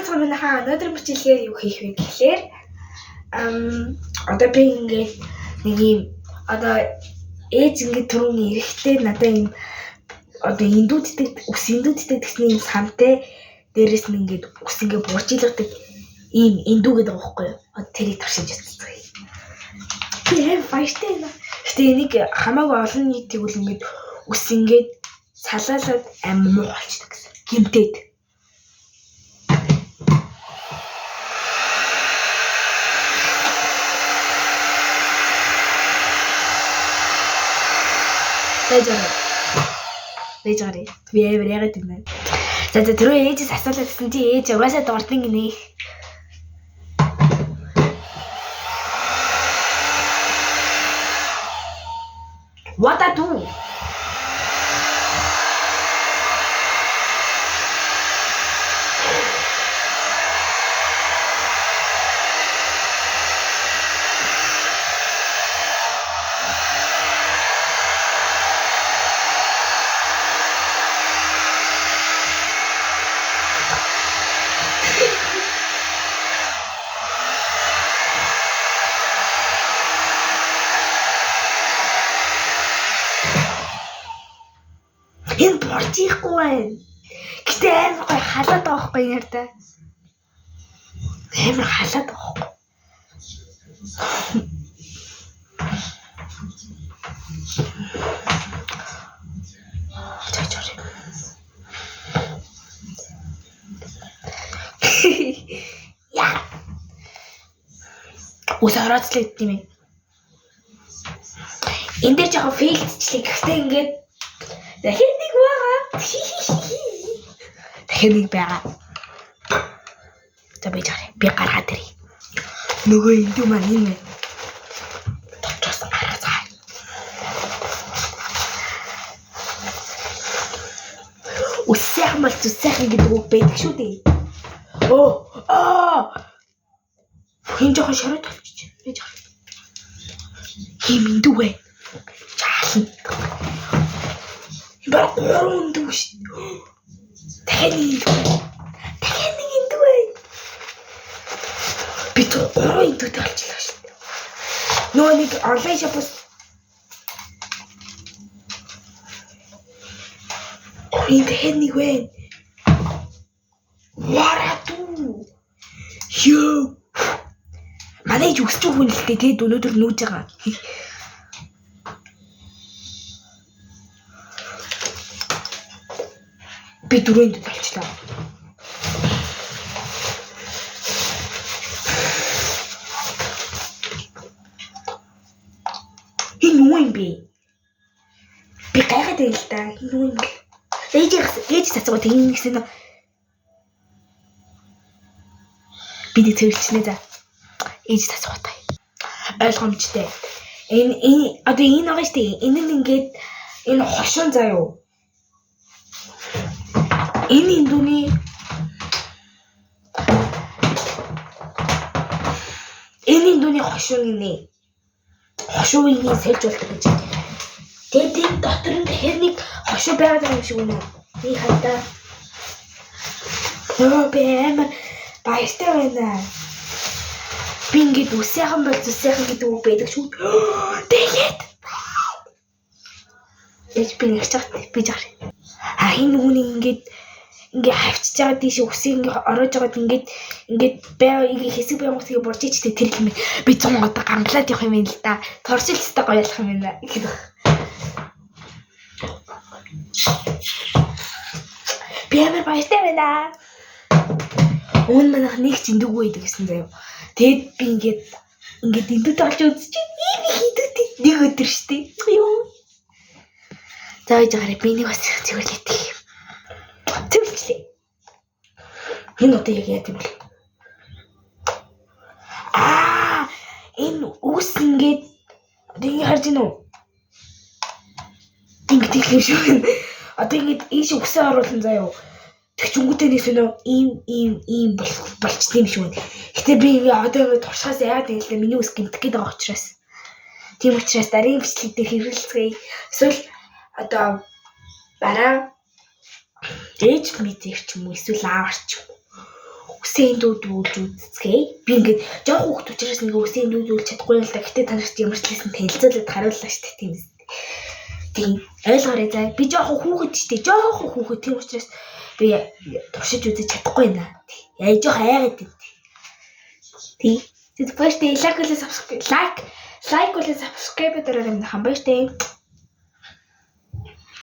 бацхан манайхаа өнөөдөр бичлэгээр юу хийх вэ гэхлээр одоо би ингээд нэг юм одоо ээж ингээд түрүүний эрэхтэй надад юм одоо индүүдтэй ус индүүдтэй гэсэн юм самтай дээрээс нь ингээд ус ингээд буурж илгадаг ийм индүү гэдэг байгаа байхгүй юу? Одоо тэрийг туршиж чадсан. Би баяртай байна. Гэтэ энийг хамаагүй олон нийт тэгвэл ингээд ус ингээд салаалаад амин муу болчихдог гэсэн. Гимтээд. Бэжарэ. Би яагаад юм бэ? За түрүү ээжээс асуулаад гэсэн чи ээж угаасаа дурдсан гинэ. What I do? Энэ борчихгүй байна. Гэтэ амар гой халаад байгаа байхгүй юм ярь та. Амар халаад байгаа. Яа. Усаараадлаа гэдэм юм. Энд дээр жоохон фейлдчлээ. Гэхдээ ингээд дахин нэг байгаа. Дахин нэг байгаа. За би гаргаад ирье. Нөгөө индүү маань энэ мэ. Товчоос гараа цаа. Усяхан бол зүсэхэн гэдэг үг байдаг шүү дээ. Хин жоохон шороо толчих. Би жоохон. Хим индүү вэ? Чаална. Баг гурван индүү шүү. Дахин нэг индүү вэ? Би тэр гурван индүүтэй болчихлоо шүү. Нөгөө нэг онлайн шопоос дахин нэг вэ? Варату. Ёо. Манай ч өсч хүн л тэгээд өнөөдөр нүүж байгаа. Би дөрөнд болчихлоо. Энэ юу юм бэ? Би гайхаад байл та. Энэ юу юм бэ? Ээж цацгаа тийм нэгсэн. Би нэг цэвэрлчихнэ за. Ээж цацгаатай. Ойлгомжтой. Энэ одоо энэ байгаа шүү дээ. Энэ нь ингээд энэ хошин заяа. Энэ индүүний хошин нэ. Хошуугийн сэлж болдог гэж. Тэгээд энэ дотор нь хэр нэг хошуу байгаа юм шиг үнэ. Би хатаа. Би амар баяртай байна. Би ингээд үсэхэн бол зүсэхэн гэдэг үг байдаг шүү. Тэгээд ээж би нэг чагт би жаар. Энэ нүуний ингээд хавчиж байгаа тийш үсийг ингээд ороож байгаад ингээд хэсэг байгуус ингээд бурж ичтэй тэр юм. Би 100 одоо гамглаад явах юм л да. Торшилттай гоёлох юм байна гэдэг. Би амар баяртай байна. Өн манайх нэг ч индүүгүй байдаг гэсэн заяа. Тэгээд би ингээд индүүтэй олж үзчих. Ийм индүүтэй нэг өдөр штий. Ёо. За яаж гараа би нэг бас цэвэрлэдэг. Цэвэрлээ. Энэ одоо яг яа гэм бэ? Энэ үс ингээд харж гинэ үү? Ингээд хэлэх шүү. Одоо ингээд ийш үсээ оруулсан заяа. Тэгчүнгүүтэй нэг сонё ийм болчтой юм шүү. Гэтэ би одоо ингээд туршихаас яагаад юм л миний үс гэмтэх гээд байгаа учраас. Тийм учраас дараагийн бичлэг дээр хэрэглэцгээе. Эсвэл одоо бараа ээж мэдэрч юм уу эсвэл ааварч юм уу. Үс үсээ индүүдүүлж үзцгээе. Би ингээд жоох хүүхд учраас нэг үсээ индүүдүүлж чадахгүй л да. Гэтэ та нарт ямар ч хэлсэн танилцуулаад харууллаа шүү дээ тийм ээ. Тийм ойлгоорой заа. Би жоох хүүхэд шүү дээ. Жоох хүүхэд тийм учраас би туршиж үзэж чадахгүй байна. Яа жоох айгаад дээ. Тийм. Тэгэд баяртай лайк болон subscribe дараарай хамбаа штэ.